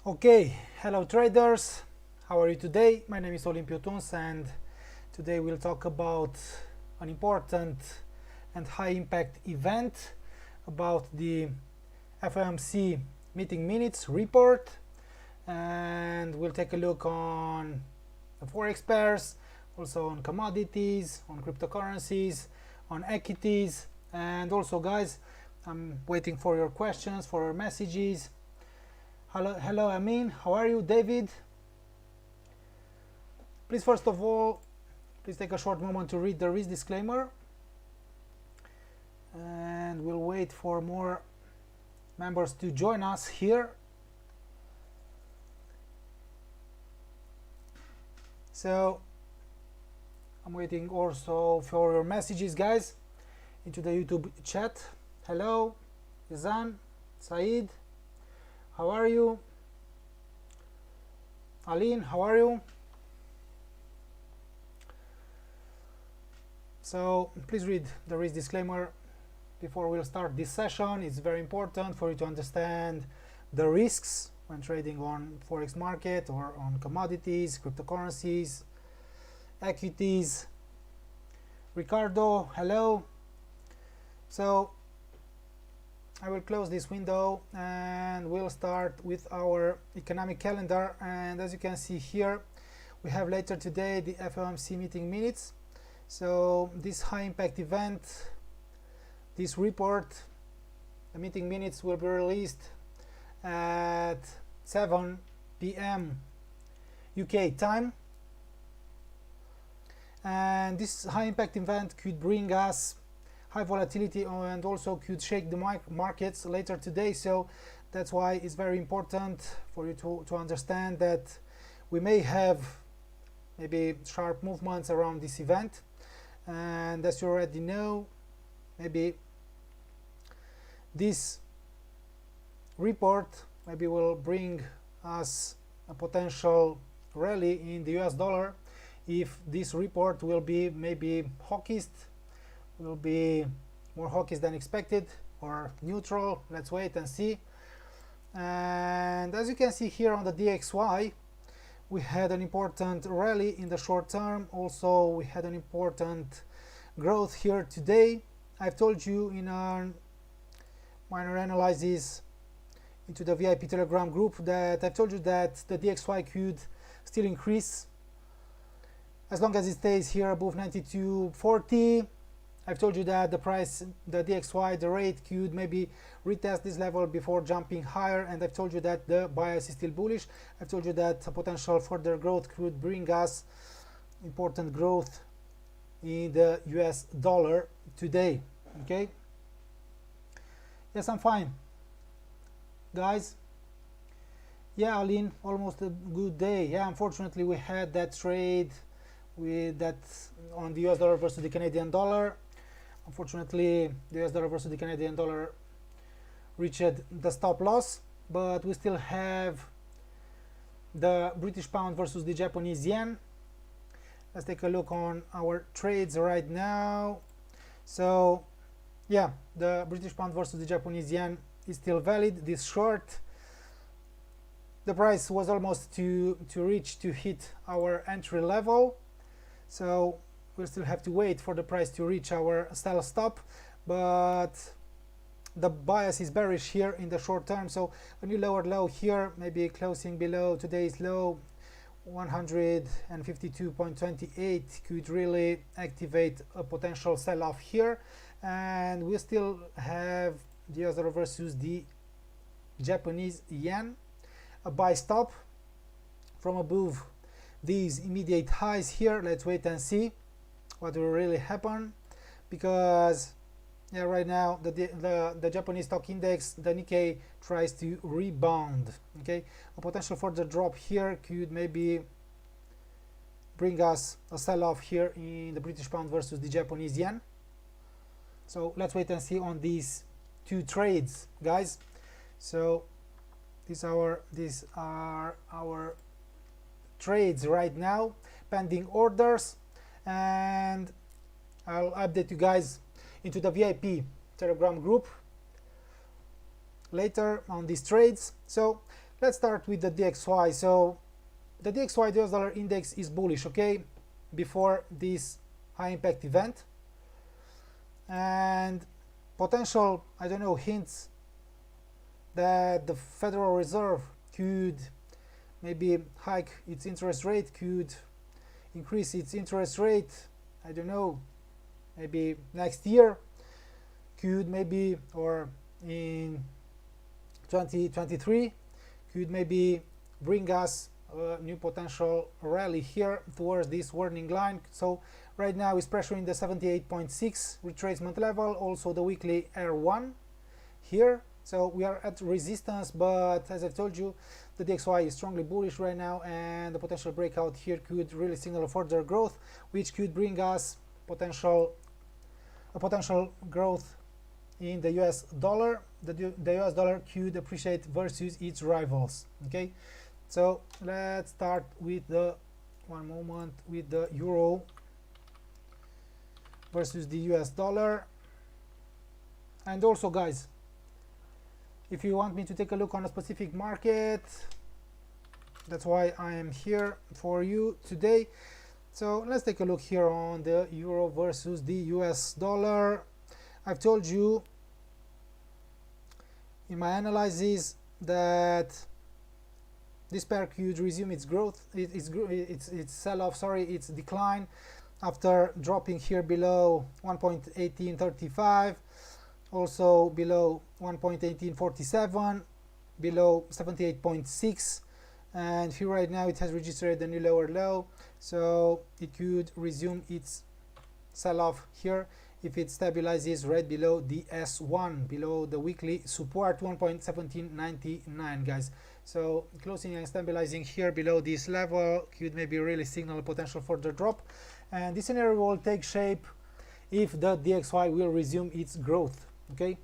Okay, hello traders, how are you today? My name is Olimpio Tuns and today we'll talk about an important and high impact event about the FOMC meeting minutes report, and we'll take a look on the Forex pairs, also on commodities, on cryptocurrencies, on equities, and also guys, I'm waiting for your questions, for your messages. Hello Amin, how are you? David, please first of all, please take a short moment to read the risk disclaimer, and we'll wait for more members to join us here. So I'm waiting also for your messages, guys, into the YouTube chat. Hello Yazan, Said, how are you? Aline, how are you? So please read the risk disclaimer before we'll start this session. It's very important for you to understand the risks when trading on Forex market or on commodities, cryptocurrencies, equities. Ricardo, hello. So I will close this window and we'll start with our economic calendar, and as you can see here we have later today the FOMC meeting minutes. So this high impact event, this report, the meeting minutes will be released at 7 p.m. UK time, and this high impact event could bring us high volatility and also could shake the markets later today. So that's why it's very important for you to understand that we may have maybe sharp movements around this event, and as you already know, maybe this report maybe will bring us a potential rally in the US dollar if this report will be maybe hawkish, will be more hawkish than expected or neutral. Let's wait and see. And as you can see here on the DXY, we had an important rally in the short term. Also we had an important growth here today. I've told you in our minor analysis into the VIP Telegram group that I've told you that the DXY could still increase as long as it stays here above 92.40. I've told you that the price, the DXY, the rate could maybe retest this level before jumping higher, and I've told you that the bias is still bullish. I've told you that a potential further growth could bring us important growth in the US dollar today. Okay, yes, I'm fine, guys. Yeah, Aline, almost a good day. Yeah, unfortunately we had that trade with that on the US dollar versus the Canadian dollar. Unfortunately, the US dollar versus the Canadian dollar reached the stop loss, but we still have the British pound versus the Japanese yen. Let's take a look on our trades right now. So yeah, the British pound versus the Japanese yen is still valid. This short, the price was almost to hit our entry level, so we'll still have to wait for the price to reach our sell stop, but the bias is bearish here in the short term. So a new lower low here, maybe closing below today's low 152.28 could really activate a potential sell-off here, and we still have the US dollar versus the Japanese yen, a buy stop from above these immediate highs here. Let's wait and see what will really happen, because yeah, right now the Japanese stock index, the Nikkei, tries to rebound. Okay, a potential further drop here could maybe bring us a sell-off here in the British pound versus the Japanese yen. So let's wait and see on these two trades, guys. So these are our trades right now, pending orders, and I'll update you guys into the VIP Telegram group later on these trades. So let's start with the DXY. So the DXY US dollar index is bullish, okay, before this high impact event, and potential, I don't know, hints that the Federal Reserve could maybe hike its interest rate, could increase its interest rate, I don't know, maybe next year, could maybe, or in 2023, could maybe bring us a new potential rally here towards this warning line. So right now is pressuring the 78.6 retracement level, also the weekly R1 here. So we are at resistance, but as I told you, the DXY is strongly bullish right now, and the potential breakout here could really signal further growth, which could bring us a potential growth in the US dollar. The US dollar could appreciate versus its rivals. Okay, so let's start with the with the euro versus the US dollar. And also, guys, if you want me to take a look on a specific market, that's why I am here for you today. So let's take a look here on the euro versus the US dollar. I've told you in my analysis that this pair could resume its growth, its sell-off, sorry, its decline, after dropping here below 1.1835, also below 1.1847, below 78.6, and here right now it has registered a new lower low, so it could resume its sell-off here if it stabilizes right below the S1, below the weekly support 1.1799, guys. So closing and stabilizing here below this level could maybe really signal a potential further drop, and this scenario will take shape if the DXY will resume its growth. Okay,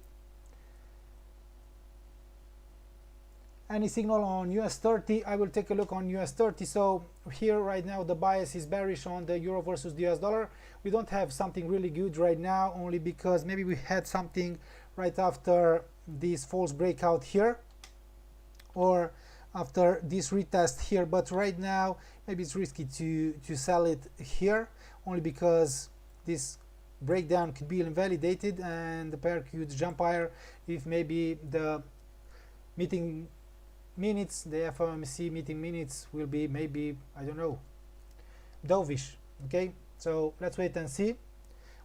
any signal on US 30? I will take a look on US 30. So here right now the bias is bearish on the euro versus the US dollar. We don't have something really good right now, only because maybe we had something right after this false breakout here, or after this retest here, but right now maybe it's risky to sell it here, only because this breakdown could be invalidated and the pair could jump higher if maybe the meeting minutes, the FOMC meeting minutes, will be maybe, I don't know, dovish. Okay, so let's wait and see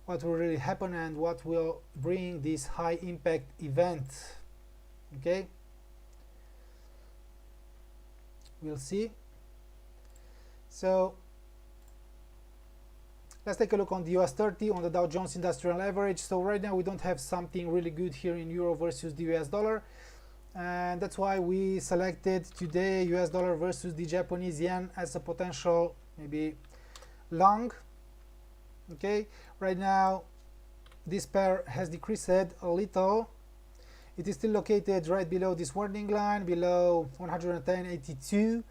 what will really happen and what will bring this high impact event. Okay, we'll see. So let's take a look on the US 30, on the Dow Jones Industrial Average. So right now we don't have something really good here in euro versus the US dollar, and that's why we selected today US dollar versus the Japanese yen as a potential maybe long. Okay, right now this pair has decreased a little. It is still located right below this warning line, below 110.82,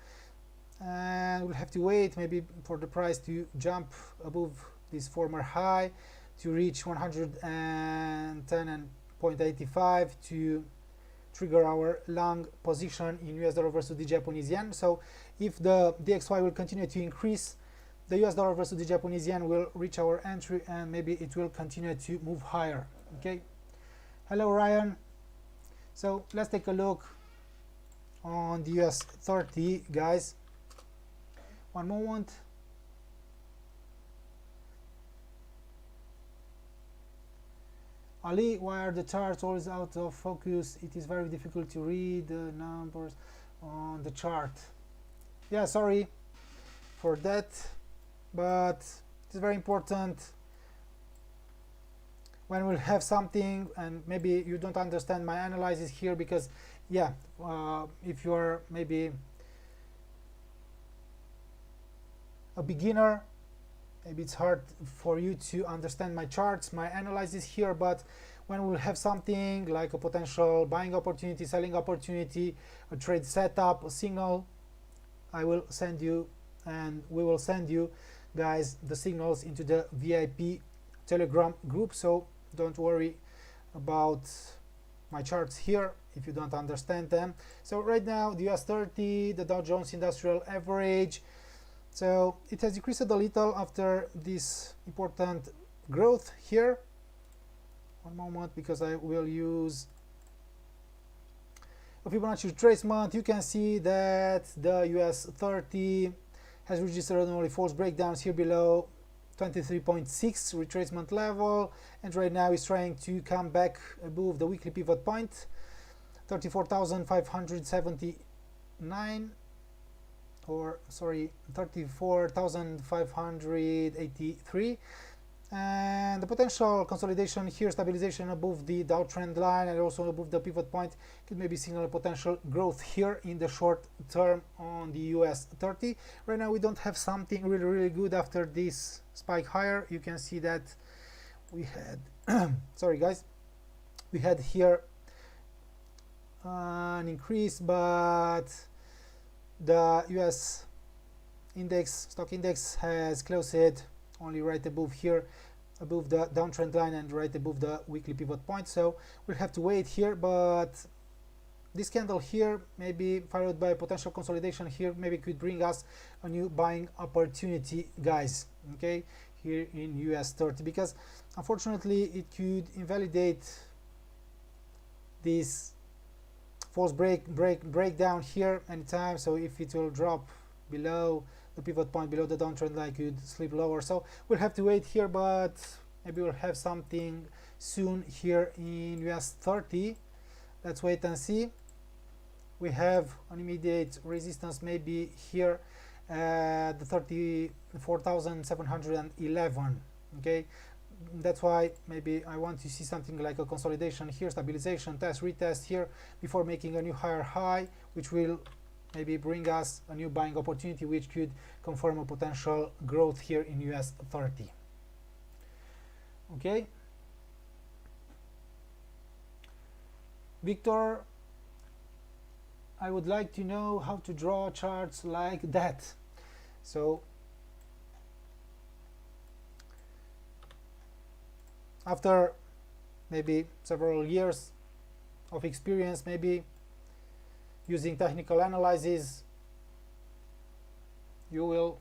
and we'll have to wait maybe for the price to jump above this former high to reach 110.85 to trigger our long position in US dollar versus the Japanese yen. So if the DXY will continue to increase, the US dollar versus the Japanese yen will reach our entry, and maybe it will continue to move higher. Okay, hello Ryan. So let's take a look on the US 30, guys. One moment. Ali, why are the charts always out of focus? It is very difficult to read the numbers on the chart. Yeah, sorry for that, but it's very important when we'll have something and maybe you don't understand my analysis here, because yeah, if you are maybe a beginner, maybe it's hard for you to understand my charts, my analysis here, but when we'll have something like a potential buying opportunity, selling opportunity, a trade setup, a signal, I will send you, and we will send you guys the signals into the VIP Telegram group. So don't worry about my charts here. if you don't understand them. So right now the US 30, the Dow Jones Industrial Average, so it has decreased a little after this important growth here. One moment, because I will use a Fibonacci retracement. You can see that the US 30 has registered only false breakdowns here below 23.6 retracement level, and right now is trying to come back above the weekly pivot point 34,579, or sorry, 34,583, and the potential consolidation here, stabilization above the Dow trend line and also above the pivot point, could maybe signal a potential growth here in the short term on the US 30. Right now we don't have something really good after this spike higher. You can see that we had sorry guys, we had here an increase, but the US index, stock index, has closed it only right above here, above the downtrend line and right above the weekly pivot point. So we'll have to wait here, but this candle here, maybe followed by potential consolidation here, maybe could bring us a new buying opportunity, guys, okay, here in US 30, because unfortunately it could invalidate this false breakdown here anytime. So if it will drop below the pivot point, below the downtrend line, could slip lower. So we'll have to wait here, but maybe we'll have something soon here in US 30. Let's wait and see. We have an immediate resistance maybe here at the 34,711. okay, that's why maybe I want to see something like a consolidation here, stabilization, test, retest here before making a new higher high, which will maybe bring us a new buying opportunity, which could confirm a potential growth here in US 30. Okay, Victor, I would like to know how to draw charts like that. So after maybe several years of experience, maybe using technical analysis, you will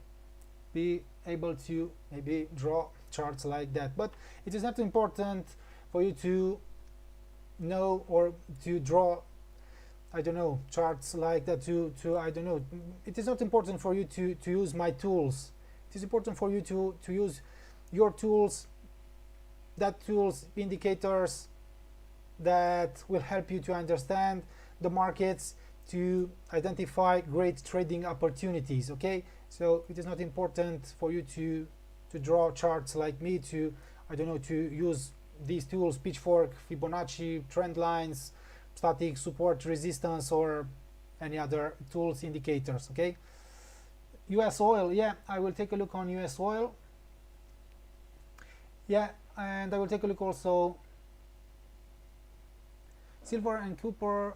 be able to maybe draw charts like that. But it is not important for you to know or to draw, I don't know, charts like that, to I don't know, it is not important for you to use my tools. It is important for you to use your tools, that tools, indicators that will help you to understand the markets, to identify great trading opportunities. Okay, so it is not important for you to draw charts like me, to I don't know, to use these tools, pitchfork, Fibonacci, trend lines, static support, resistance, or any other tools, indicators. Okay, US oil, yeah, I will take a look on US oil, yeah, and I will take a look also silver and copper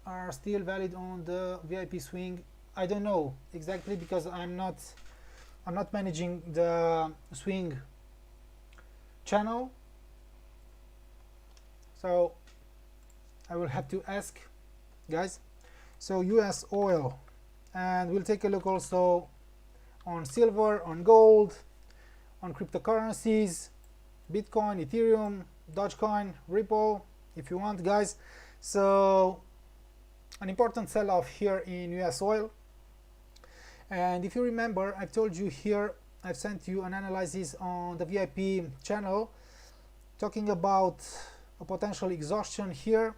are still valid on the VIP swing. I don't know exactly, because I'm not managing the swing channel, so I will have to ask, guys. So US oil, and we'll take a look also on silver, on gold, on cryptocurrencies, Bitcoin, Ethereum, Dogecoin, Ripple, if you want, guys. So an important sell-off here in US oil, and if you remember, I've told you here, I've sent you an analysis on the VIP channel talking about a potential exhaustion here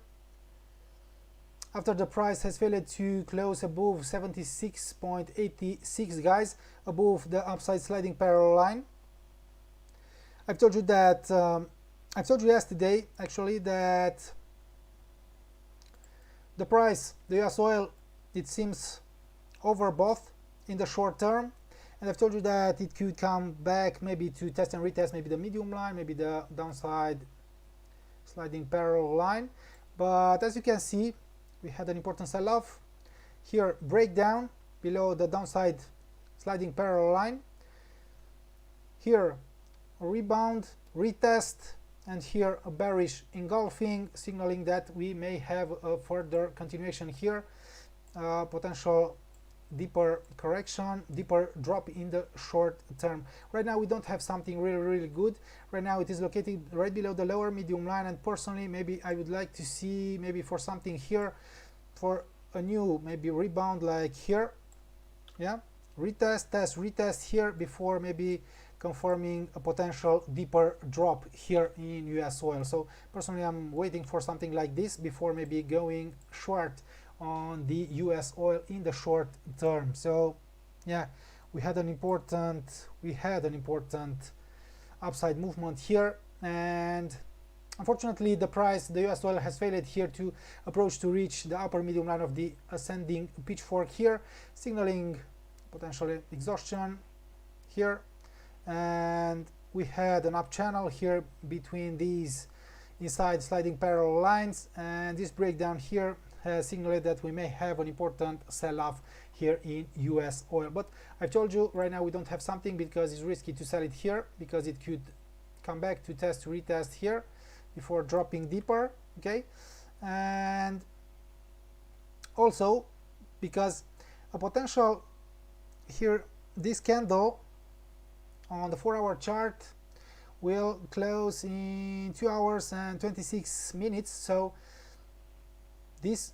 after the price has failed to close above 76.86, guys, above the upside sliding parallel line. I've told you that I've told you yesterday actually that the price, the US oil, it seems overbought in the short term, and I've told you that it could come back maybe to test and retest maybe the medium line, maybe the downside sliding parallel line. But as you can see, we had an important sell-off here, breakdown below the downside sliding parallel line, here a rebound, retest, and here a bearish engulfing, signaling that we may have a further continuation here, potential deeper correction, deeper drop in the short term. Right now we don't have something really good. Right now it is located right below the lower medium line, and personally maybe I would like to see maybe for something here, for a new maybe rebound like here, yeah, retest here before maybe confirming a potential deeper drop here in US oil. So personally I'm waiting for something like this before maybe going short on the US oil in the short term. So yeah, we had an important upside movement here, and unfortunately the US oil has failed here to approach to reach the upper medium line of the ascending pitchfork here, signaling potential exhaustion here, and we had an up channel here between these inside sliding parallel lines, and this breakdown here has signaled that we may have an important sell-off here in US oil. But I've told you right now we don't have something because it's risky to sell it here, because it could come back to retest here before dropping deeper, okay? And also because a potential here, this candle on the 4-hour chart will close in 2 hours and 26 minutes, so this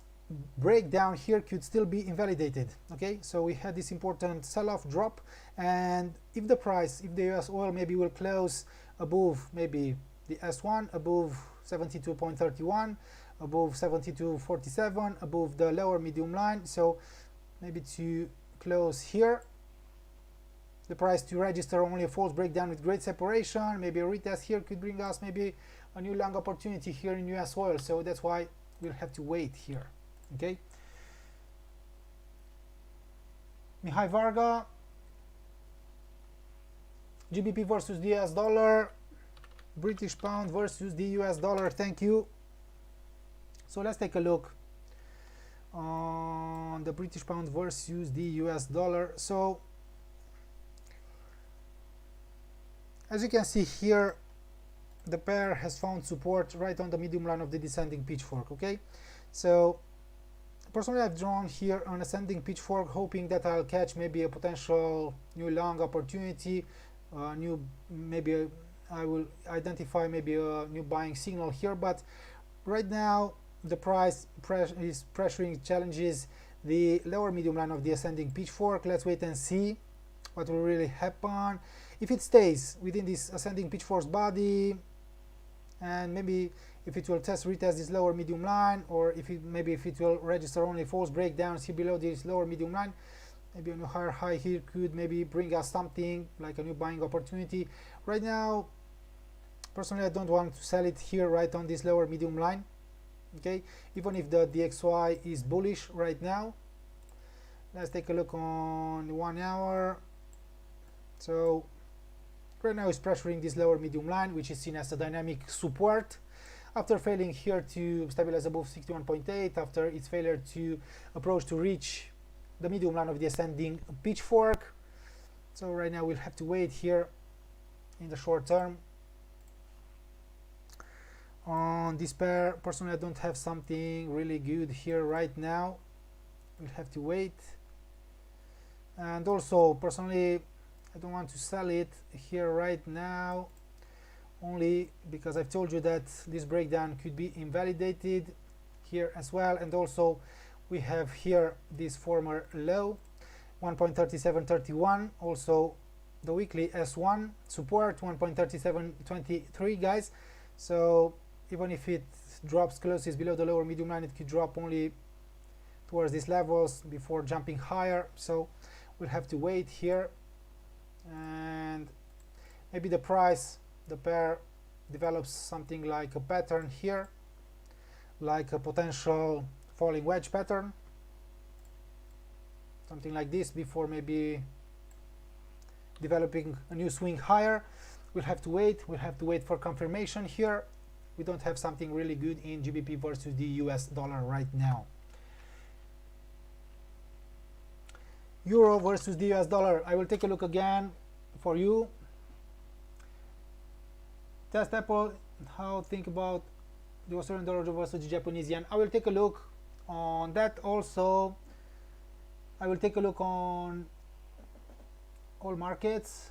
breakdown here could still be invalidated, okay? So we had this important sell-off drop, and if the US oil maybe will close above maybe the S1 above 72.31, above 72.47, above the lower medium line, so maybe to close here, the price to register only a false breakdown with great separation, maybe a retest here could bring us maybe a new long opportunity here in US oil. So that's why we'll have to wait here, okay? Mihai Varga, GBP versus the US dollar, British pound versus the US dollar. Thank you. So let's take a look on the British pound versus the US dollar. So as you can see here, the pair has found support right on the medium line of the descending pitchfork, okay? So personally I've drawn here an ascending pitchfork, hoping that I'll catch maybe a potential new long opportunity, maybe I will identify maybe a new buying signal here. But right now the price is challenges the lower medium line of the ascending pitchfork. Let's wait and see what will really happen. If it stays within this ascending pitchfork's body, and maybe if it will retest this lower medium line, or if it will register only false breakdowns here below this lower medium line, maybe a new higher high here could maybe bring us something like a new buying opportunity. Right now personally I don't want to sell it here right on this lower medium line, okay, even if the DXY is bullish right now. Let's take a look on 1 hour. So right now it's pressuring this lower medium line, which is seen as a dynamic support, after failing here to stabilize above 61.8, after its failure to approach to reach the medium line of the ascending pitchfork. So right now we'll have to wait here in the short term. On this pair, personally I don't have something really good here right now. We'll have to wait. And also personally I don't want to sell it here right now, only because I've told you that this breakdown could be invalidated here as well. And also we have here this former low 1.3731, also the weekly S1 support 1.3723, guys. So even if it drops closes below the lower medium line, it could drop only towards these levels before jumping higher. So we'll have to wait here, and maybe the pair develops something like a pattern here, like a potential falling wedge pattern, something like this, before maybe developing a new swing higher. We'll have to wait for confirmation here. We don't have something really good in GBP versus the US dollar right now. Euro versus the US dollar. I will take a look again for you. Test Apple how think about the Australian dollar versus the Japanese yen. I will take a look on that also. I will take a look on all markets,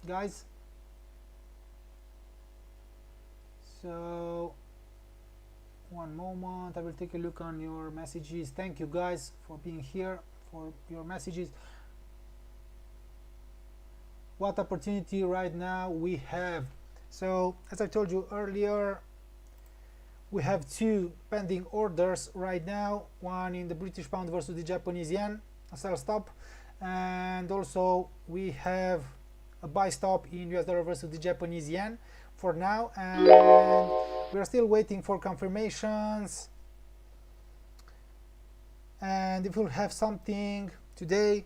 guys. So one moment, I will take a look on your messages. Thank you guys for being here, for your messages. What opportunity right now we have? So as I told you earlier, we have two pending orders right now, one in the British pound versus the Japanese yen, a sell stop, and also we have a buy stop in US dollar versus the Japanese yen for now, and we are still waiting for confirmations. And if we'll have something today,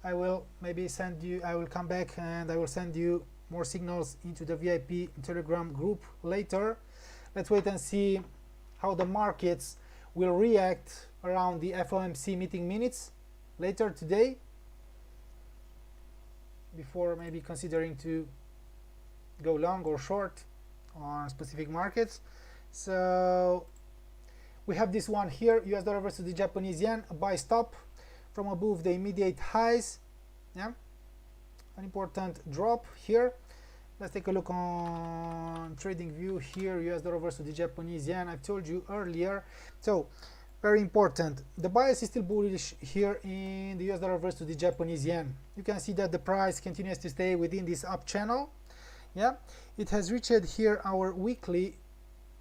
I will maybe send you, I will come back and I will send you more signals into the VIP Telegram group later. Let's wait and see how the markets will react around the FOMC meeting minutes later today, before maybe considering to go long or short on specific markets. So we have this one here, US dollar versus the Japanese yen, a buy stop from above the immediate highs. Yeah, an important drop here. Let's take a look on trading view here, US dollar versus the Japanese yen. I've told you earlier, so very important, the bias is still bullish here in the US dollar versus the Japanese yen. You can see that the price continues to stay within this up channel. Yeah, it has reached here our weekly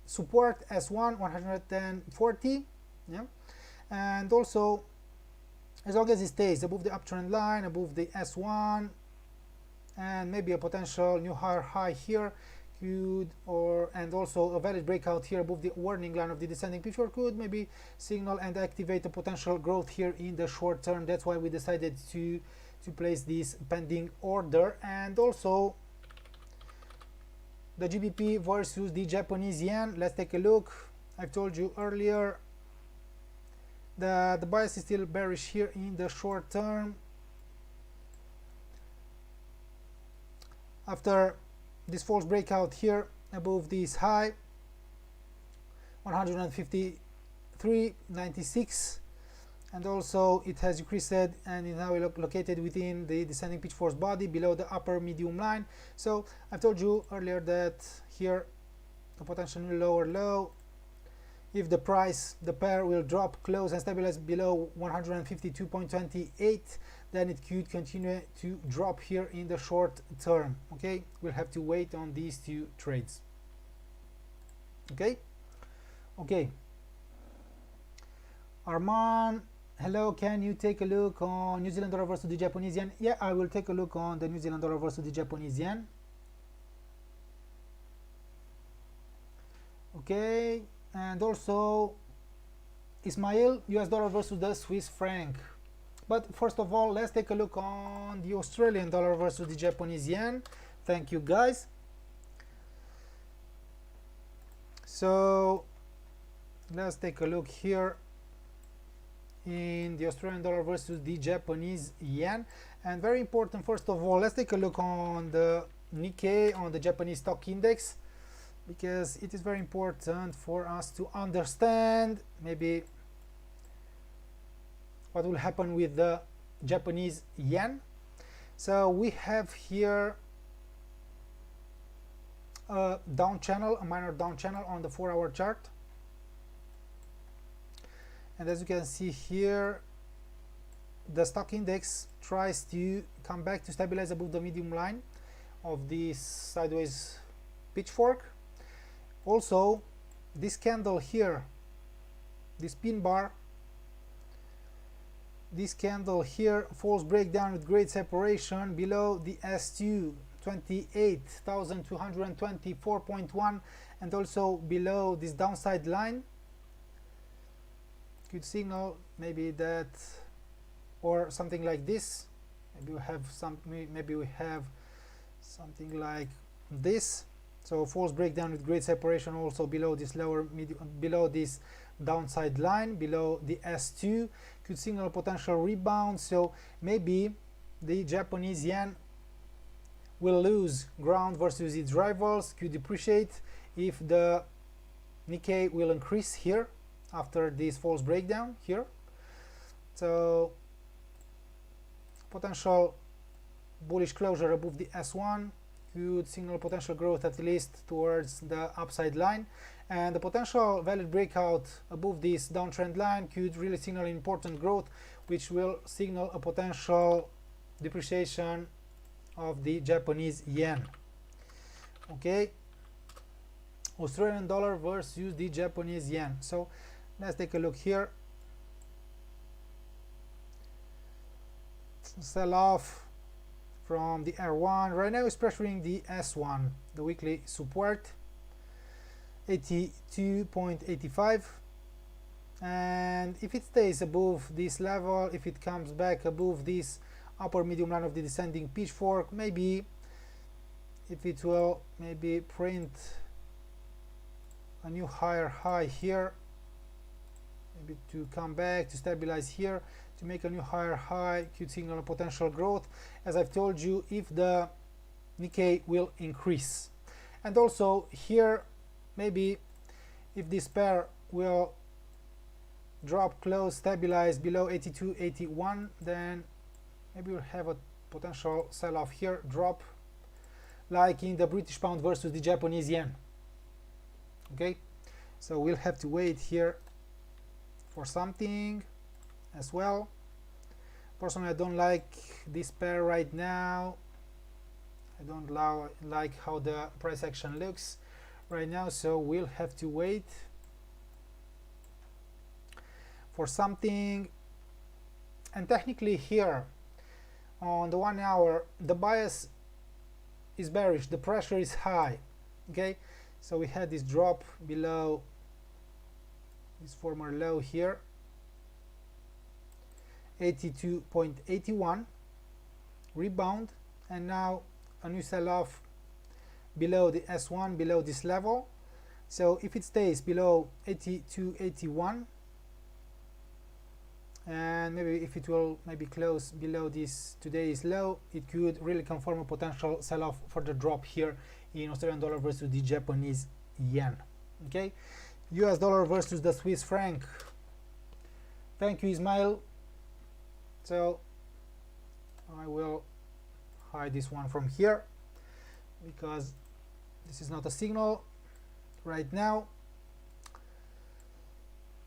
support S1 140. Yeah, and also as long as it stays above the uptrend line, above the S1, and maybe a potential new higher high here could, and also a valid breakout here above the warning line of the descending picture could maybe signal and activate a potential growth here in the short term. That's why we decided to place this pending order. And also the GBP versus the Japanese yen. Let's take a look. I've told you earlier that the bias is still bearish here in the short term. After this false breakout here above this high 153.96, and also it has decreased and is now located within the descending pitch force body below the upper medium line. So I've told you earlier that here a potential new lower low, if the price, the pair will drop close and stabilize below 152.28, then it could continue to drop here in the short term. Okay, we'll have to wait on these two trades. Okay, Arman, hello, can you take a look on New Zealand dollar versus the Japanese yen? Yeah, I will take a look on the New Zealand dollar versus the Japanese yen. Okay, and also Ismail, US dollar versus the Swiss franc. But first of all, let's take a look on the Australian dollar versus the Japanese yen. Thank you guys. So let's take a look here in the Australian dollar versus the Japanese yen. And very important, first of all, let's take a look on the Nikkei, on the Japanese stock index, because it is very important for us to understand maybe what will happen with the Japanese yen. So we have here a down channel, a minor down channel on the 4-hour chart, and as you can see here, the stock index tries to come back to stabilize above the medium line of this sideways pitchfork. Also, this candle here, this pin bar, this candle here, false breakdown with great separation below the S2 28,224.1, and also below this downside line could signal maybe that, or something like this. Maybe we have something like this. So false breakdown with great separation also below this lower below this downside line, below the S2, could signal potential rebound. So maybe the Japanese yen will lose ground versus its rivals, could depreciate if the Nikkei will increase here after this false breakdown here. So potential bullish closure above the S1 could signal potential growth at least towards the upside line, and the potential valid breakout above this downtrend line could really signal important growth, which will signal a potential depreciation of the Japanese yen. Okay, Australian dollar versus the Japanese yen. So let's take a look here. Sell off from the R1 right now is pressuring the S1, the weekly support 82.85, and if it stays above this level, if it comes back above this upper medium line of the descending pitchfork, maybe if it will maybe print a new higher high here, maybe to come back to stabilize here, to make a new higher high, could signal a potential growth, as I've told you, if the Nikkei will increase. And also here, maybe if this pair will drop close, stabilize below 82.81, then maybe we'll have a potential sell-off here, drop like in the British pound versus the Japanese yen. Okay, so we'll have to wait here for something as well. Personally, I don't like this pair right now. I don't like how the price action looks right now, so we'll have to wait for something. And technically here on the 1 hour, the bias is bearish, the pressure is high. Okay, so we had this drop below this former low here, 82.81, rebound, and now a new sell-off below the S1, below this level. So if it stays below 82.81, and maybe if it will maybe close below this today's low, it could really confirm a potential sell-off for the drop here in Australian dollar versus the Japanese yen. Okay, US dollar versus the Swiss franc. Thank you, Ismail. So I will hide this one from here because this is not a signal right now.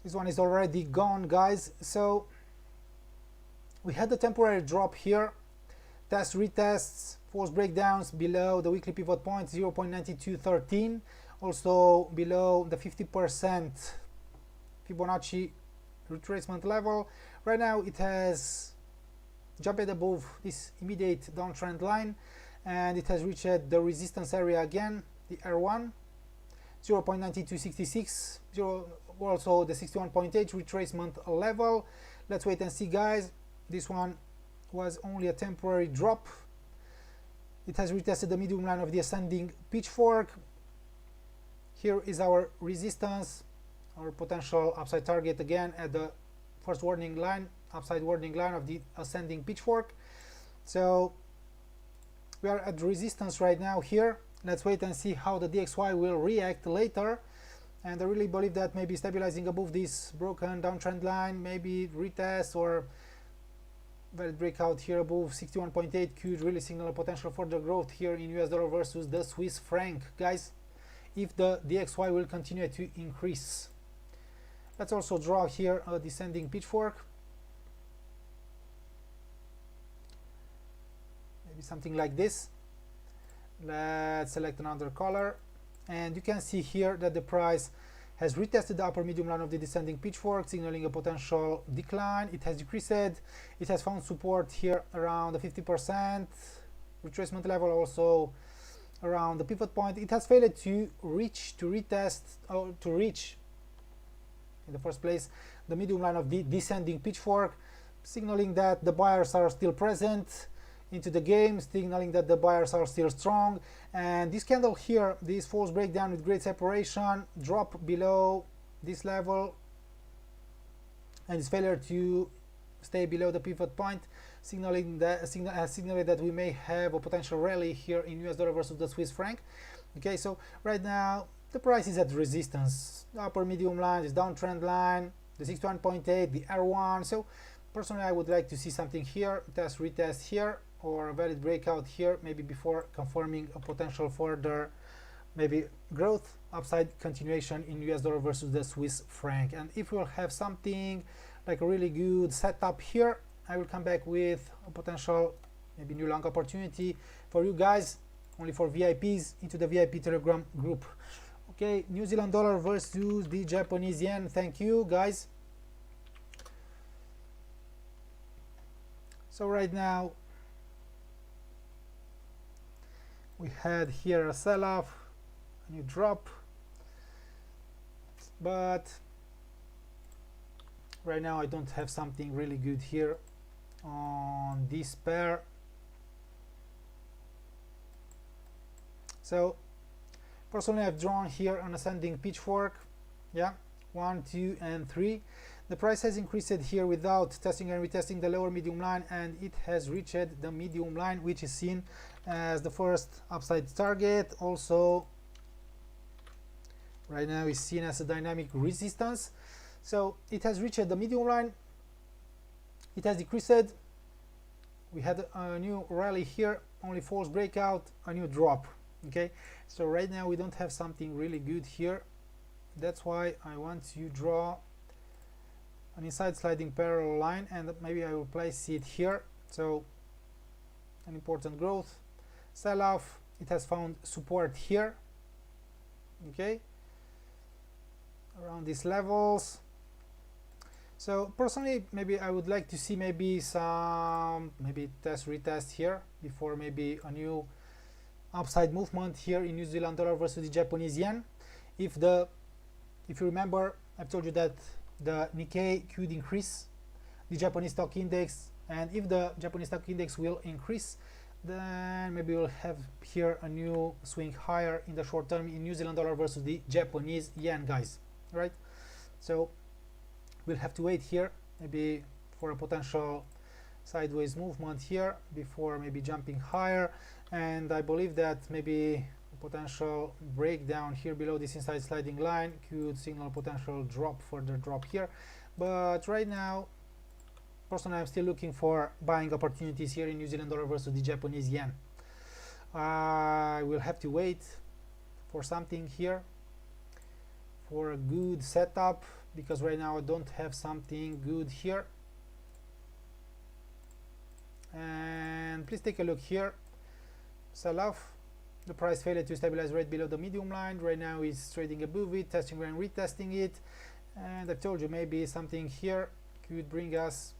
This one is already gone, guys. So we had a temporary drop here, test retests, false breakdowns below the weekly pivot point 0.9213, also below the 50% Fibonacci retracement level. Right now it has jumped above this immediate downtrend line, and it has reached the resistance area again, the R1 0.9266, also the 61.8 retracement level. Let's wait and see, guys. This one was only a temporary drop. It has retested the medium line of the ascending pitchfork. Here is our resistance, our potential upside target again at the first warning line, upside warning line of the ascending pitchfork. So we are at resistance right now here. Let's wait and see how the DXY will react later. And I really believe that maybe stabilizing above this broken downtrend line, maybe retest or valid breakout here above 61.8 could really signal a potential further growth here in US dollar versus the Swiss franc, guys, if the DXY will continue to increase. Let's also draw here a descending pitchfork, maybe something like this. Let's select another color, and you can see here that the price has retested the upper medium line of the descending pitchfork, signaling a potential decline. It has decreased. It has found support here around the 50% retracement level, also around the pivot point. It has failed to reach, to retest, or to reach in the first place the medium line of the descending pitchfork, signaling that the buyers are still present into the game, signaling that the buyers are still strong. And this candle here, this false breakdown with great separation, drop below this level, and its failure to stay below the pivot point, signaling that we may have a potential rally here in US dollar versus the Swiss franc. Okay, so right now the price is at resistance. The upper medium line is downtrend line, the 61.8, the R1. So personally I would like to see something here, test retest here, or a valid breakout here, maybe before confirming a potential further maybe growth, upside continuation in US dollar versus the Swiss franc. And if we'll have something like a really good setup here, I will come back with a potential maybe new long opportunity for you guys, only for VIPs, into the VIP Telegram group. Okay, New Zealand dollar versus the Japanese yen. Thank you guys. So right now we had here a sell-off, a new drop, but right now I don't have something really good here on this pair. So personally I've drawn here an ascending pitchfork, yeah, 1, 2 and 3. The price has increased here without testing and retesting the lower medium line, and it has reached the medium line, which is seen as the first upside target. Also right now is seen as a dynamic resistance. So it has reached the medium line, it has decreased, we had a new rally here, only false breakout, a new drop. Okay, so right now we don't have something really good here. That's why I want to draw an inside sliding parallel line, and maybe I will place it here. So an important growth, sell off, it has found support here, okay, around these levels. So personally maybe I would like to see maybe some test retest here before maybe a new upside movement here in New Zealand dollar versus the Japanese yen. If you remember, I've told you that the Nikkei could increase, the Japanese stock index, and if the Japanese stock index will increase, then maybe we'll have here a new swing higher in the short term in New Zealand dollar versus the Japanese yen, guys, right? So we'll have to wait here maybe for a potential sideways movement here before maybe jumping higher, and I believe that maybe a potential breakdown here below this inside sliding line could signal potential drop, further drop here. But right now personally I'm still looking for buying opportunities here in New Zealand dollar versus the Japanese yen. I will have to wait for something here for a good setup, because right now I don't have something good here. And please take a look here, sell off, the price failed to stabilize right below the medium line. Right now is trading above it, testing and retesting it, and I told you maybe something here could bring us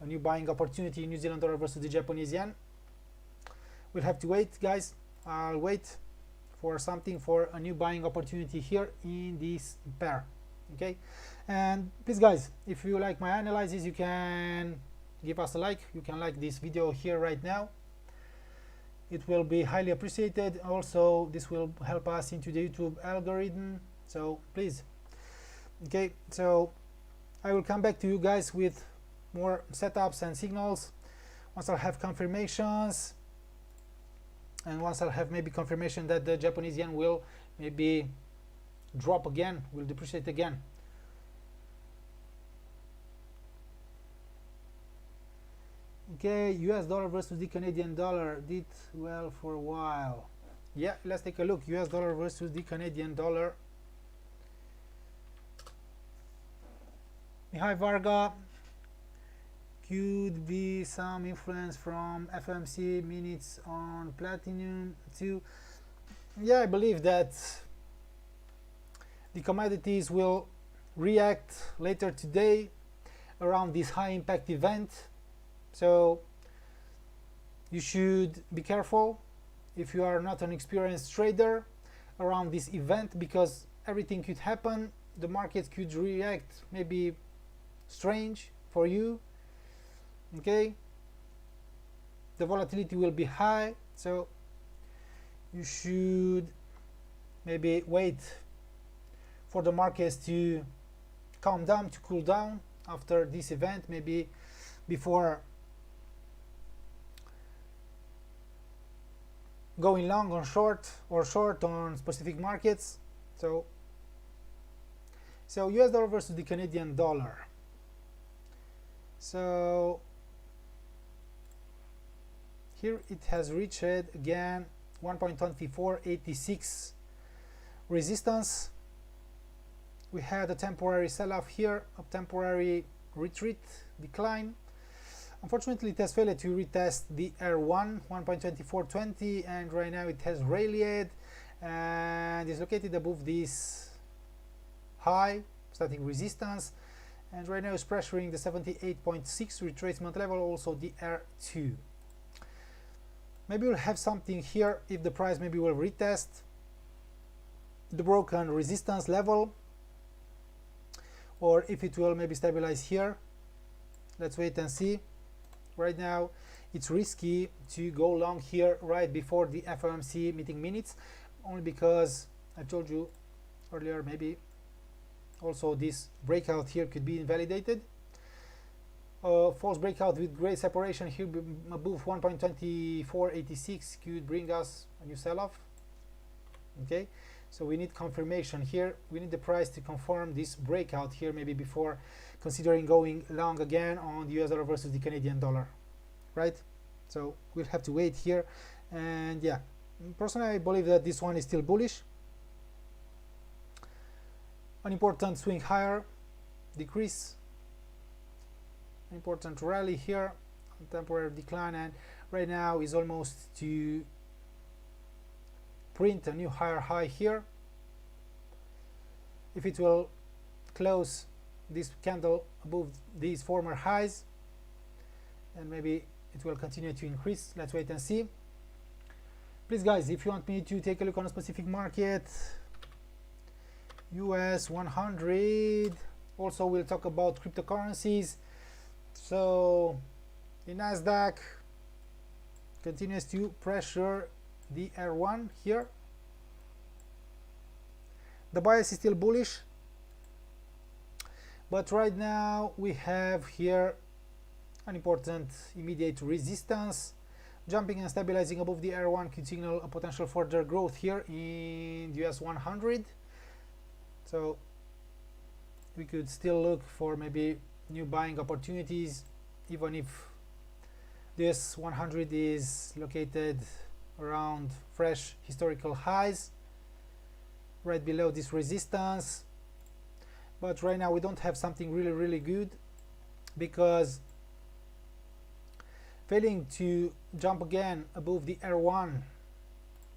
a new buying opportunity in New Zealand dollar versus the Japanese yen. We'll have to wait, guys. I'll wait for something, for a new buying opportunity here in this pair. Okay, and please guys, if you like my analysis, you can give us a like, you can like this video here right now, it will be highly appreciated. Also this will help us into the YouTube algorithm, so please. Okay, so I will come back to you guys with more setups and signals once I'll have confirmations, and once I'll have maybe confirmation that the Japanese yen will maybe drop again, will depreciate again. Okay, US dollar versus the Canadian dollar did well for a while. Yeah, let's take a look. US dollar versus the Canadian dollar. Mihai Varga, could be some influence from FOMC minutes on platinum too. Yeah, I believe that the commodities will react later today around this high impact event, so you should be careful if you are not an experienced trader around this event, because everything could happen. The market could react maybe strange for you. Okay, the volatility will be high, so you should maybe wait for the markets to calm down, to cool down after this event, maybe before going long on short or short on specific markets. So US dollar versus the Canadian dollar. So here it has reached again 1.2486 resistance. We had a temporary sell-off here, a temporary retreat, decline. Unfortunately, it has failed to retest the R1 1.2420, and right now it has rallied and is located above this high static resistance, and right now is pressuring the 78.6 retracement level, also the R2. Maybe we'll have something here if the price maybe will retest the broken resistance level, or if it will maybe stabilize here. Let's wait and see. Right now it's risky to go long here right before the FOMC meeting minutes, only because I told you earlier maybe also this breakout here could be invalidated. False breakout with great separation here above 1.2486 could bring us a new sell-off. Okay, so we need confirmation here. We need the price to confirm this breakout here maybe before considering going long again on the US dollar versus the Canadian dollar, right? So we'll have to wait here. And yeah, personally I believe that this one is still bullish. An important swing higher, decrease, an important rally here, a temporary decline, and right now is almost to print a new higher high here. If it will close this candle above these former highs, and maybe it will continue to increase. Let's wait and see. Please guys, if you want me to take a look on a specific market, US 100, also we'll talk about cryptocurrencies. So the Nasdaq continues to pressure the R1 here. The bias is still bullish, but right now we have here an important immediate resistance. Jumping and stabilizing above the R1 could signal a potential further growth here in US 100. So we could still look for maybe new buying opportunities, even if this 100 is located around fresh historical highs right below this resistance. But right now we don't have something really good, because failing to jump again above the R1,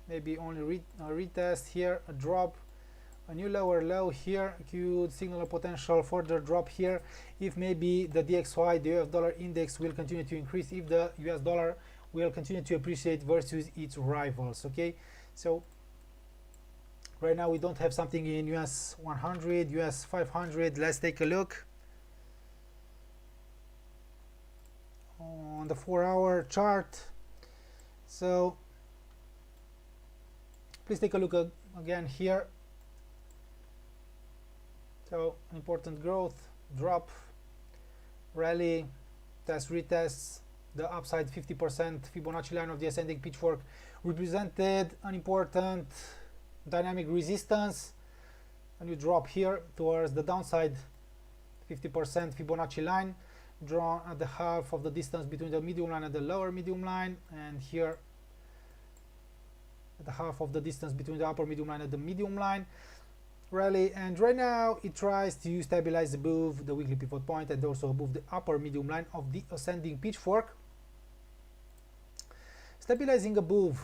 maybe only a retest here, a drop, a new lower low here could signal a potential further drop here if maybe the DXY, the US dollar index, will continue to increase, if the US dollar will continue to appreciate versus its rivals. Okay, so right now we don't have something in US 100, US 500. Let's take a look on the 4-hour chart. So please take a look again here. So important growth, drop, rally, test, retests. The upside 50% Fibonacci line of the ascending pitchfork represented an important dynamic resistance, and you drop here towards the downside 50% Fibonacci line, drawn at the half of the distance between the medium line and the lower medium line, and here at the half of the distance between the upper medium line and the medium line. Rally, and right now it tries to stabilize above the weekly pivot point and also above the upper medium line of the ascending pitchfork. Stabilizing above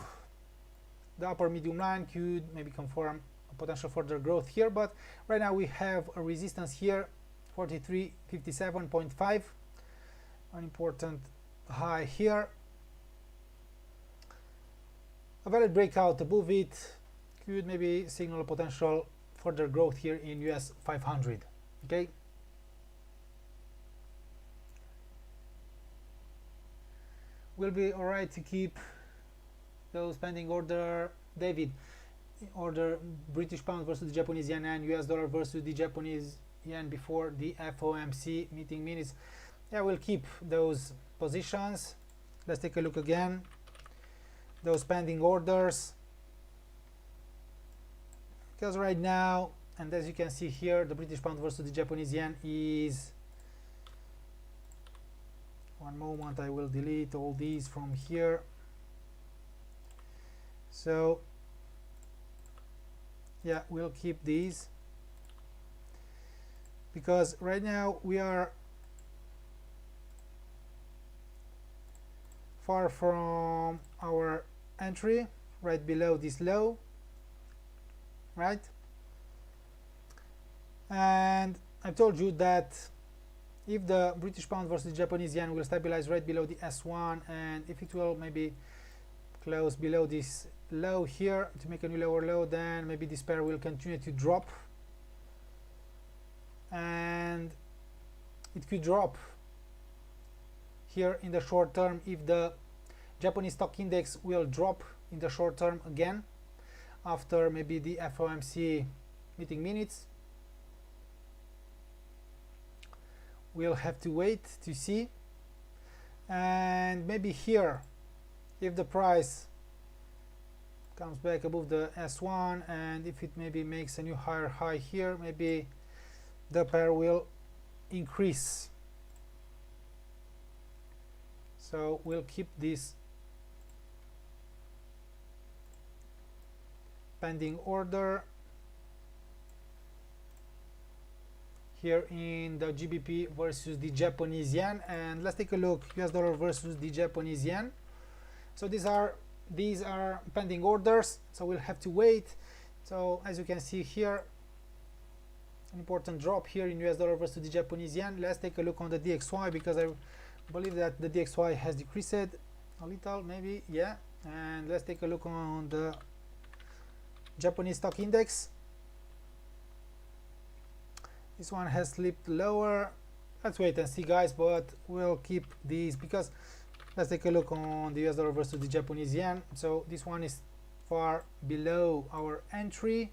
the upper medium line could maybe confirm a potential further growth here, but right now we have a resistance here, 43.57.5, an important high here. A valid breakout above it could maybe signal a potential further growth here in US 500. Okay, will be all right to keep those pending order. David, order British pound versus the Japanese yen and US dollar versus the Japanese yen before the FOMC meeting minutes. Yeah, we'll keep those positions. Let's take a look again those pending orders, because right now, and as you can see here, the British pound versus the Japanese yen is, one moment, I will delete all these from here. So yeah, we'll keep these, because right now we are far from our entry, right below this low, right? And I told you that if the British pound versus Japanese yen will stabilize right below the S1, and if it will maybe close below this low here to make a new lower low, then maybe this pair will continue to drop, and it could drop here in the short term if the Japanese stock index will drop in the short term again after maybe the FOMC meeting minutes. We'll have to wait to see. And maybe here, if the price comes back above the S1, and if it maybe makes a new higher high here, maybe the pair will increase. So we'll keep this pending order here in the GBP versus the Japanese yen. And let's take a look, US dollar versus the Japanese yen. So these are pending orders, so we'll have to wait. So as you can see here, an important drop here in US dollar versus the Japanese yen. Let's take a look on the DXY, because I believe that the DXY has decreased a little, maybe, yeah. And let's take a look on the Japanese stock index. This one has slipped lower. Let's wait and see, guys, but we'll keep these, because let's take a look on the US dollar versus the Japanese yen. So this one is far below our entry.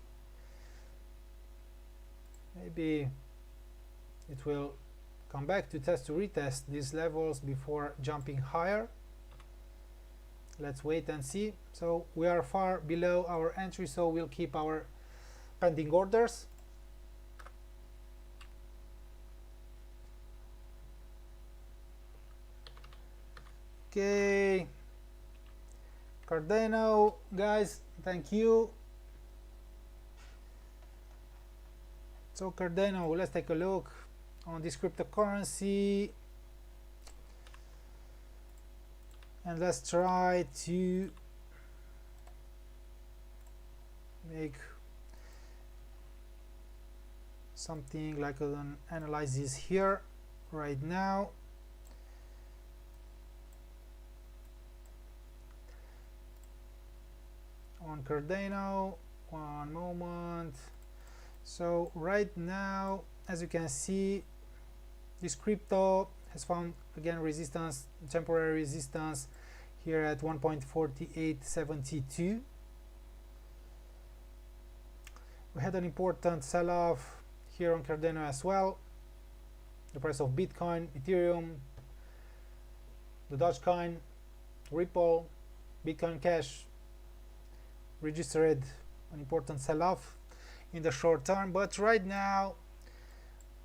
Maybe it will come back to retest these levels before jumping higher. Let's wait and see. So we are far below our entry, so we'll keep our pending orders. Okay, Cardano, guys, thank you. So Cardano, let's take a look on this cryptocurrency, and let's try to make something like an analysis here right now. On Cardano, one moment. So right now, as you can see, this crypto has found again resistance, temporary resistance here at 1.4872. We had an important sell-off here on Cardano as well. The price of Bitcoin, Ethereum, the Dogecoin, Ripple, Bitcoin Cash registered an important sell-off in the short term, but right now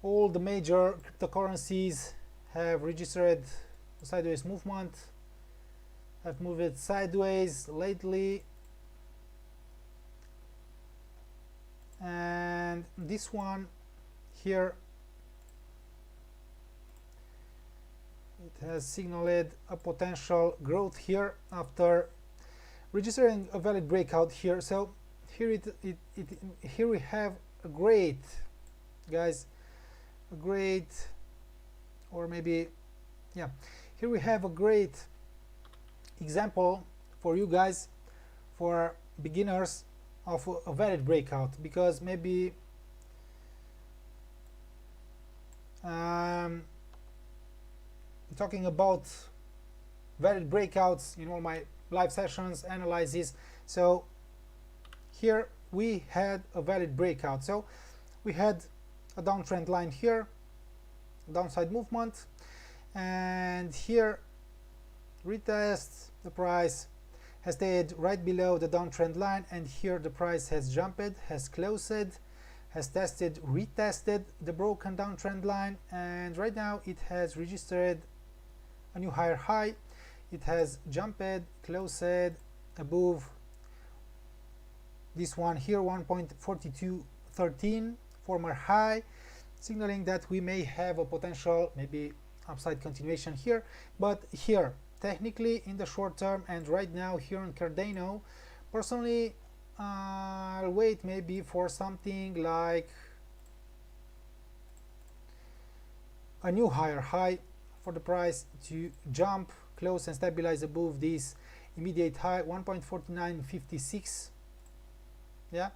all the major cryptocurrencies have registered a sideways movement, have moved sideways lately, and this one here, it has signaled a potential growth here after registering a valid breakout here. So here here we have a great, guys, a great, or maybe, yeah, here we have a great example for you guys, for beginners, of a valid breakout, because maybe talking about valid breakouts in all my live sessions, analysis. So here we had a valid breakout. So we had a downtrend line here, downside movement, and here retest, the price has stayed right below the downtrend line, and here the price has jumped, has closed, has tested, retested the broken downtrend line, and right now it has registered a new higher high. It has jumped, closed above this one here, 1.4213, former high, signaling that we may have a potential maybe upside continuation here. But here technically in the short term and right now here on Cardano, personally I'll wait maybe for something like a new higher high for the price to jump, close and stabilize above this immediate high, 1.4956. yeah,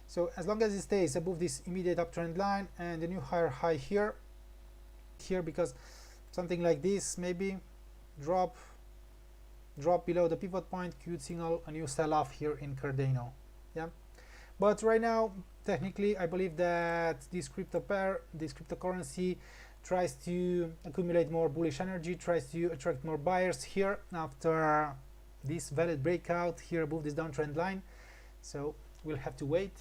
so as long as it stays above this immediate uptrend line and the new higher high here, because something like this, maybe drop below the pivot point, could signal a new sell-off here in Cardano. Yeah, but right now technically I believe that this crypto pair, this cryptocurrency, tries to accumulate more bullish energy, tries to attract more buyers here after this valid breakout here above this downtrend line. So we'll have to wait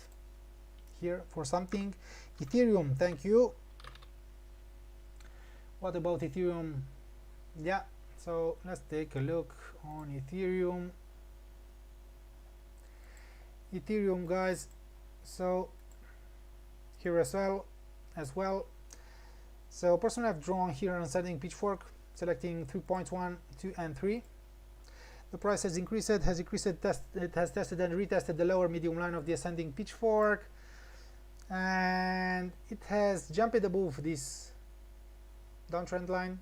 here for something. Ethereum, thank you. What about Ethereum? Yeah, so let's take a look on Ethereum. Ethereum, guys, so here as well. So personally I've drawn here on ascending pitchfork, selecting 3 points, 1, 2 and 3. The price has increased, it has tested and retested the lower medium line of the ascending pitchfork, and it has jumped above this downtrend line,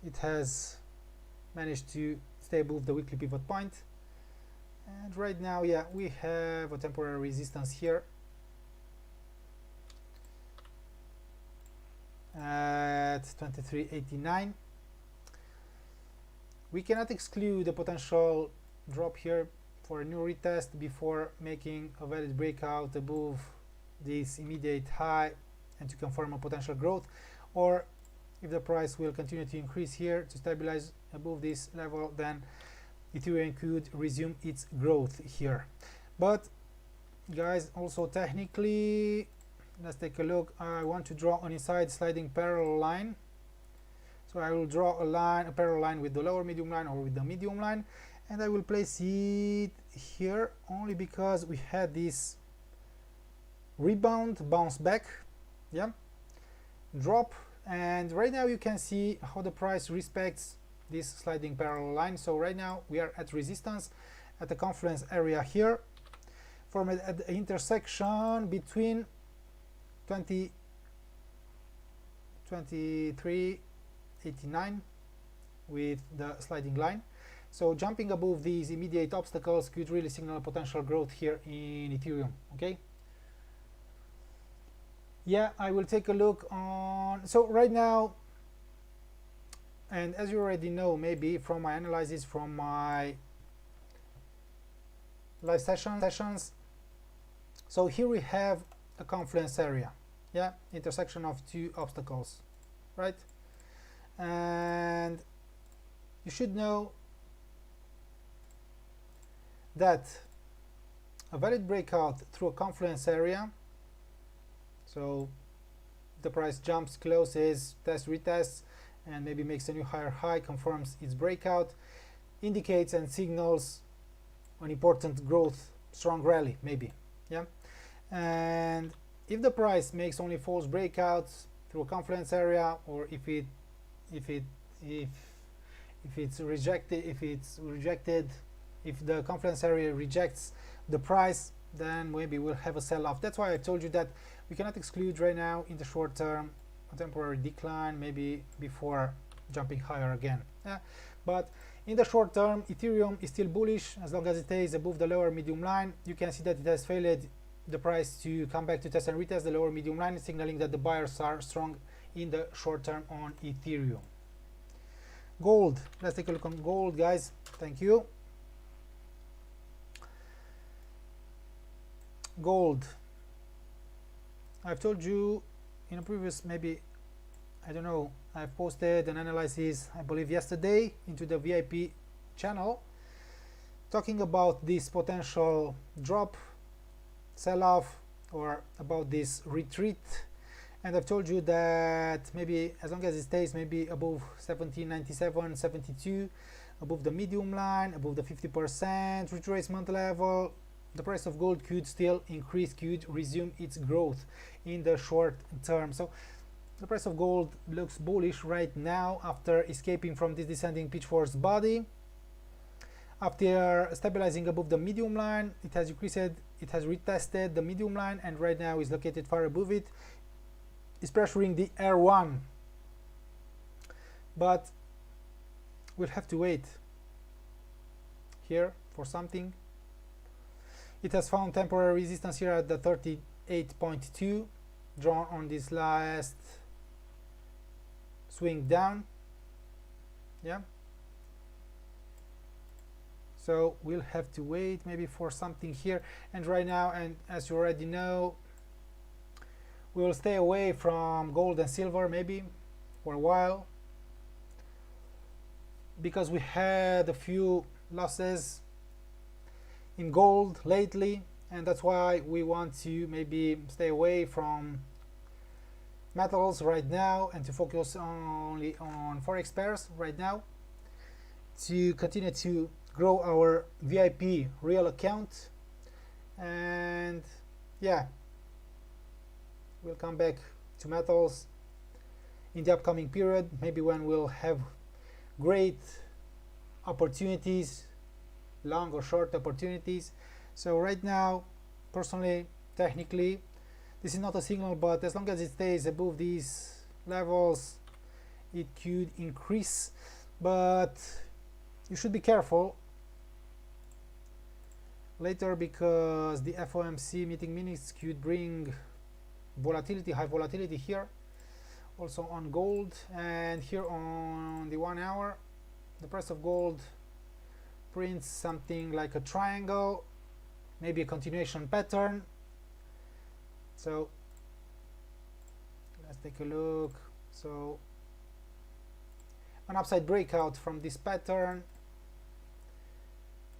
It has managed to stay above the weekly pivot point, and right now, yeah, we have a temporary resistance here at 23.89. We cannot exclude a potential drop here for a new retest before making a valid breakout above this immediate high and to confirm a potential growth, or if the price will continue to increase here to stabilize above this level, then Ethereum could resume its growth here. But guys, also technically, let's take a look. I want to draw an inside sliding parallel line. So I will draw a parallel line with the lower medium line or with the medium line, and I will place it here only because we had this rebound, bounce back, yeah, drop, and right now you can see how the price respects this sliding parallel line. So right now we are at resistance at the confluence area here, at the intersection between 23.89 with the sliding line. So jumping above these immediate obstacles could really signal a potential growth here in Ethereum. Okay, yeah, I will take a look on, so right now, and as you already know maybe from my analysis from my live sessions, so here we have a confluence area, yeah, intersection of two obstacles, right? And you should know that a valid breakout through a confluence area, so the price jumps, closes, tests, retests, and maybe makes a new higher high, confirms its breakout, indicates and signals an important growth, strong rally maybe, yeah. And if the price makes only false breakouts through a confluence area, or if the confluence area rejects the price, then maybe we'll have a sell-off. That's why I told you that we cannot exclude right now in the short term a temporary decline, maybe before jumping higher again, yeah. But in the short term, Ethereum is still bullish as long as it stays above the lower medium line. You can see that it has failed the price to come back to test and retest the lower medium line, signaling that the buyers are strong in the short term on Ethereum. Gold, let's take a look on gold, guys. Thank you. Gold, I've told you in a previous maybe I don't know, I've posted an analysis, I believe yesterday, into the VIP channel, talking about this potential drop, sell-off, or about this retreat. And I've told you that maybe as long as it stays maybe above 1797, 72, above the medium line, above the 50% retracement level, the price of gold could still increase, could resume its growth in the short term. So the price of gold looks bullish right now after escaping from this descending pitchfork's body. After stabilizing above the medium line, it has increased, it has retested the medium line, and right now is located far above it. It's pressuring the R1, but we'll have to wait here for something. It has found temporary resistance here at the 38.2, drawn on this last swing down. Yeah. So we'll have to wait maybe for something here. And right now, and as you already know, we will stay away from gold and silver maybe for a while, because we had a few losses in gold lately, and that's why we want to maybe stay away from metals right now and to focus only on forex pairs right now, to continue to grow our VIP real account. And yeah, we'll come back to metals in the upcoming period, maybe when we'll have great opportunities, long or short opportunities. So right now, personally, technically, this is not a signal, but as long as it stays above these levels, it could increase. But you should be careful later, because the FOMC meeting minutes could bring volatility, high volatility here, also on gold. And here on the 1 hour, the price of gold prints something like a triangle, maybe a continuation pattern. So let's take a look. So an upside breakout from this pattern,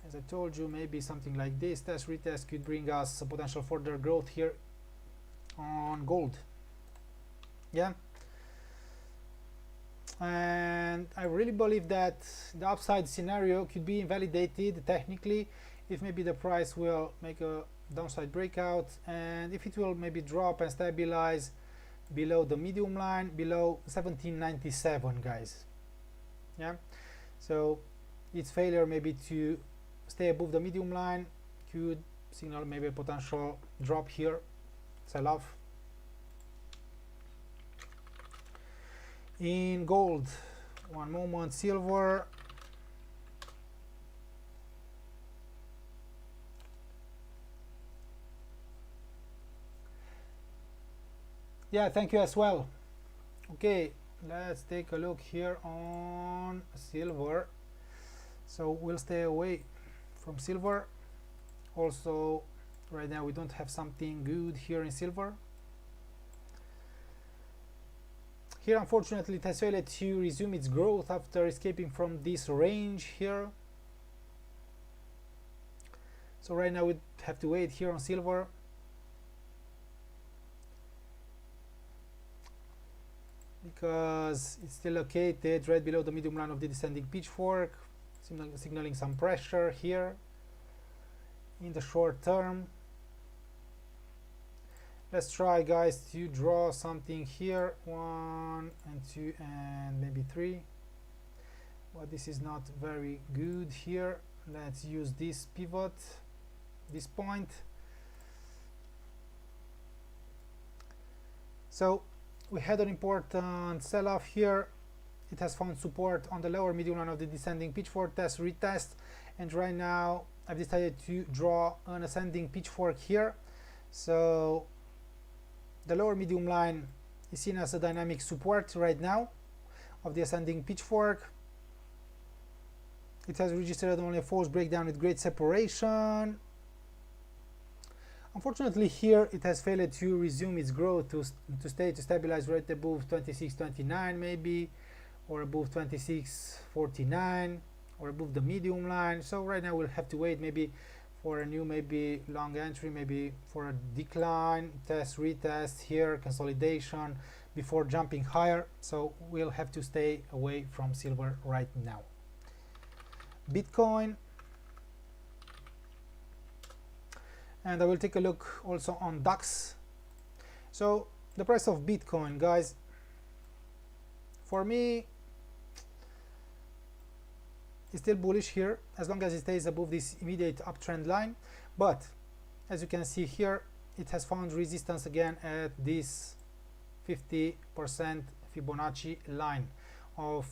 as I told you, maybe something like this, test retest, could bring us a potential further growth here on gold. Yeah, and I really believe that the upside scenario could be invalidated technically if maybe the price will make a downside breakout, and if it will maybe drop and stabilize below the medium line, below 1797, guys. Yeah, so its failure maybe to stay above the medium line could signal maybe a potential drop here, sell off. In gold, one moment, silver. Yeah, thank you as well. Okay, let's take a look here on silver. So we'll stay away from silver. Also, right now we don't have something good here in silver. Here, unfortunately, it has failed to resume its growth after escaping from this range here. So right now we have to wait here on silver. Because it's still located right below the medium line of the descending pitchfork, signaling some pressure here in the short term. Let's try, guys, to draw something here, 1 and 2 and maybe 3, but this is not very good here. Let's use this pivot, this point. So we had an important sell-off here. It has found support on the lower medium line of the descending pitchfork, test retest, and right now I've decided to draw an ascending pitchfork here. So the lower medium line is seen as a dynamic support right now of the ascending pitchfork. It has registered only a false breakdown with great separation. Unfortunately, here it has failed to resume its growth to stabilize right above 26.29 maybe, or above 26.49, or above the medium line. So right now we'll have to wait maybe for a new maybe long entry, maybe for a decline, test, retest here, consolidation before jumping higher. So we'll have to stay away from silver right now. Bitcoin, and I will take a look also on DAX. So the price of Bitcoin, guys, for me is still bullish here as long as it stays above this immediate uptrend line, but as you can see here, it has found resistance again at this 50% Fibonacci line of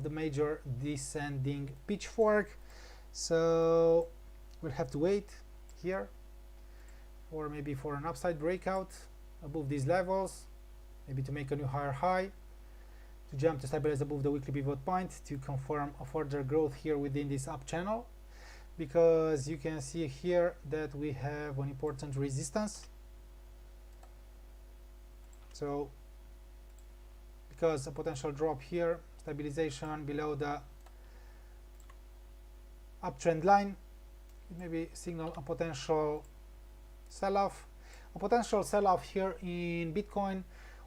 the major descending pitchfork. So we'll have to wait here or maybe for an upside breakout above these levels, maybe to make a new higher high, to jump to stabilize above the weekly pivot point, to confirm a further growth here within this up channel, because you can see here that we have an important resistance. So because a potential drop here, stabilization below the uptrend line, maybe signal a potential sell-off. A potential sell-off here in Bitcoin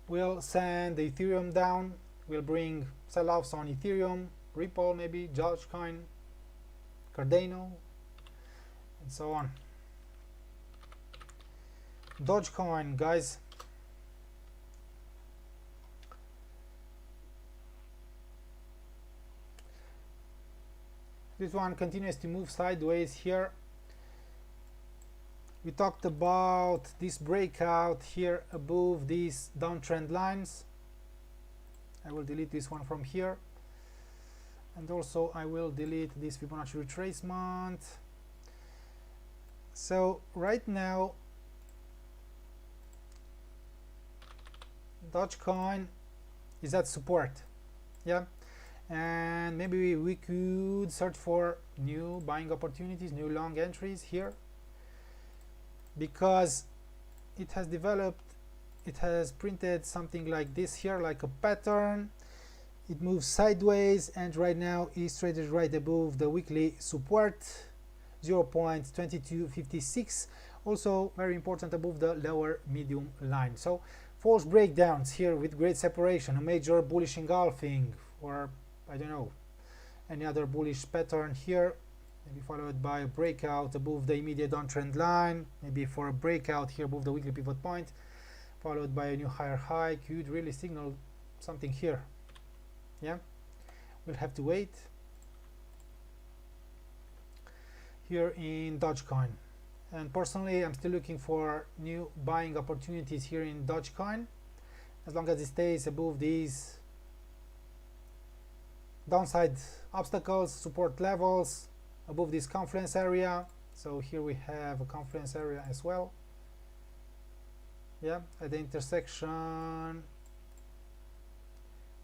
will send the Ethereum down, will bring sell-offs on Ethereum, Ripple, maybe Dogecoin, Cardano, and so on. Dogecoin, guys, this one continues to move sideways here. We talked about this breakout here above these downtrend lines. I will delete this one from here, and also I will delete this Fibonacci retracement. So right now Dogecoin is at support, yeah, and maybe we could search for new buying opportunities, new long entries here, because it has developed, it has printed something like this here, like a pattern. It moves sideways and right now is traded right above the weekly support 0.2256, also very important above the lower medium line. So false breakdowns here with great separation, a major bullish engulfing, or I don't know, any other bullish pattern here, maybe followed by a breakout above the immediate downtrend line, maybe for a breakout here above the weekly pivot point, followed by a new higher high, could really signal something here. Yeah, we'll have to wait. Here in Dogecoin, and personally I'm still looking for new buying opportunities here in Dogecoin, as long as it stays above these downside obstacles, support levels, above this confluence area. So here we have a confluence area as well, yeah, at the intersection,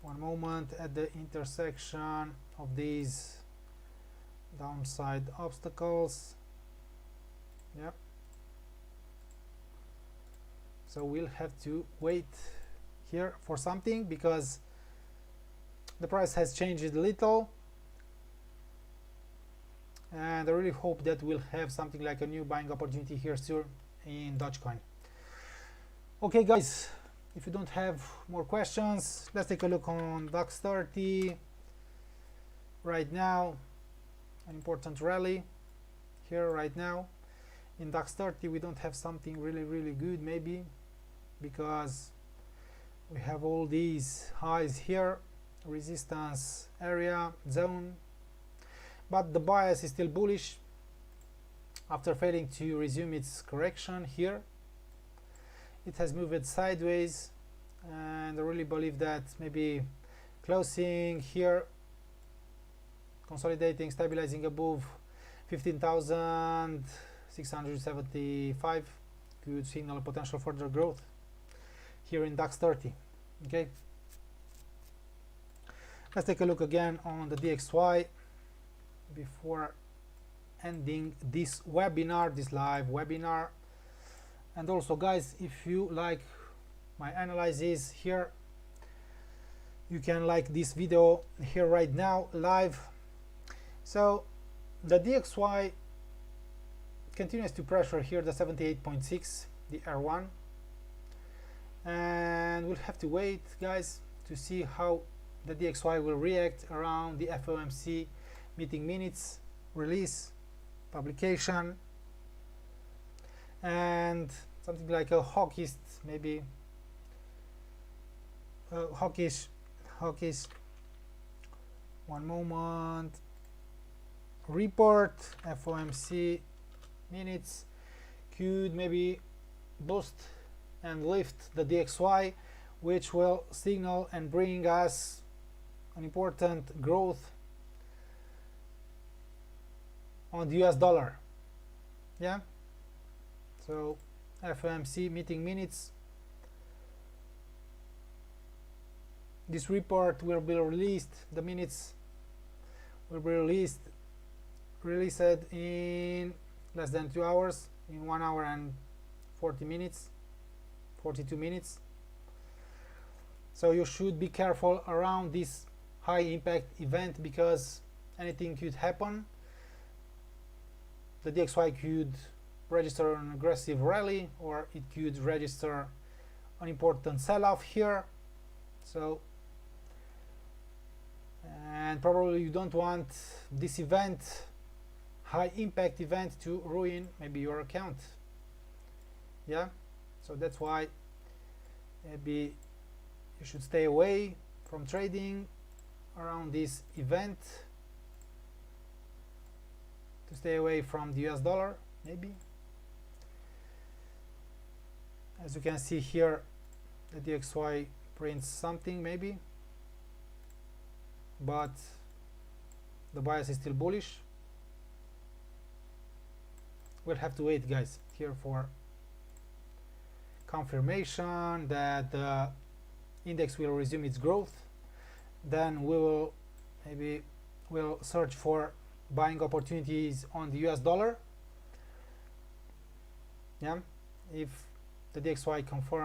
one moment, at the intersection of these downside obstacles, yeah. So we'll have to wait here for something, because the price has changed a little, and I really hope that we'll have something like a new buying opportunity here soon in Dogecoin. Okay guys, if you don't have more questions, let's take a look on DAX 30. Right now, an important rally here right now. In DAX 30 we don't have something really good, maybe because we have all these highs here, resistance area, zone, but the bias is still bullish after failing to resume its correction here. It has moved sideways, and I really believe that maybe closing here, consolidating, stabilizing above 15,675 could signal a potential further growth here in DAX 30. Okay, let's take a look again on the DXY before ending this webinar, this live webinar. And also guys, if you like my analysis here, you can like this video here right now live. So the DXY continues to pressure here the 78.6, the R1, and we'll have to wait guys to see how the DXY will react around the FOMC meeting minutes release publication, and something like a hawkish, maybe hawkish, one moment, report FOMC minutes could maybe boost and lift the DXY, which will signal and bring us an important growth on the US dollar. Yeah, so FOMC meeting minutes, this report will be released, the minutes will be released in less than 2 hours, in 1 hour and 42 minutes. So you should be careful around this high impact event, because anything could happen. The DXY could register an aggressive rally, or it could register an important sell-off here. So, and probably you don't want this event, high impact event, to ruin maybe your account. Yeah, so that's why maybe you should stay away from trading around this event, to stay away from the US dollar maybe. As you can see here, the DXY prints something maybe, but the bias is still bullish. We'll have to wait guys here for confirmation that the index will resume its growth. Then we will maybe search for buying opportunities on the US dollar. Yeah, if the DXY confirms